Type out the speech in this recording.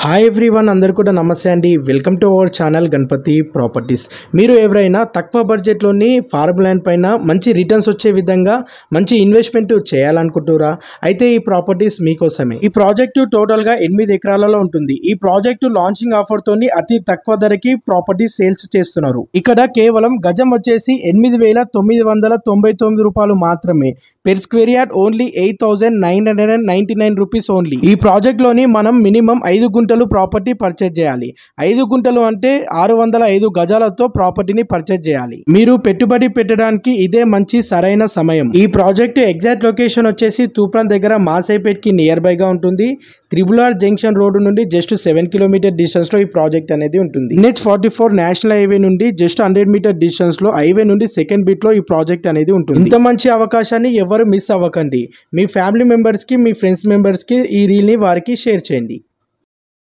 Hi everyone, అందరు కూడా నమస్తే అండి. Welcome to our channel Ganapati properties. మీరు ఎవరైనా తక్కువ బడ్జెట్లోని ఫార్మ్ ల్యాండ్ పైన మంచి రిటర్న్స్ వచ్చే విధంగా మంచి ఇన్వెస్ట్మెంట్ చేయాలనుకుంటురా? అయితే ఈ ప్రాపర్టీస్ మీకోసమే. ఈ ప్రాజెక్టు టోటల్గా 8 ఎకరాలలో ఉంటుంది. ఈ ప్రాజెక్టు లాంచింగ్ ఆఫర్తోని అతి తక్కువ ధరకి ప్రాపర్టీస్ సేల్స్ చేస్తున్నారు. ఇక్కడ కేవలం గజం వచ్చేసి 8,999 రూపాయలు మాత్రమే. Per square yard only 8,999 rupees only. ఈ ప్రాజెక్ట్లోని మనం మినిమం 5 గుంటలు ప్రాపర్టీ పర్చేజ్ చేయాలి. 5 గుంటలు అంటే 605 గజాలతో ప్రాపర్టీని పర్చేజ్ చేయాలి. మీరు పెట్టుబడి పెట్టడానికి ఇదే మంచి సరైన సమయం. ఈ ప్రాజెక్టు ఎగ్జాక్ట్ లొకేషన్ వచ్చేసి తూప్రాన్ దగ్గర మాసైపేట్ కి నియర్ బై గా ఉంటుంది. త్రిబుల్-ఆర్ జంక్షన్ రోడ్డు నుండి జస్ట్ 7 కిలోమీటర్ డిస్టెన్స్ లో ఈ ప్రాజెక్ట్ అనేది ఉంటుంది. NH-44 నేషనల్ హైవే నుండి జస్ట్ 100 మీటర్ డిస్టెన్స్ లో హైవే నుండి సెకండ్ బిట్ లో ఈ ప్రాజెక్ట్ అనేది ఉంటుంది. ఇంత మంచి అవకాశాన్ని ఎవరు మిస్ అవ్వకండి. మీ ఫ్యామిలీ మెంబర్స్ కి, మీ ఫ్రెండ్స్ మెంబర్స్ కి ఈ రీల్ ని వారికి షేర్ చేయండి.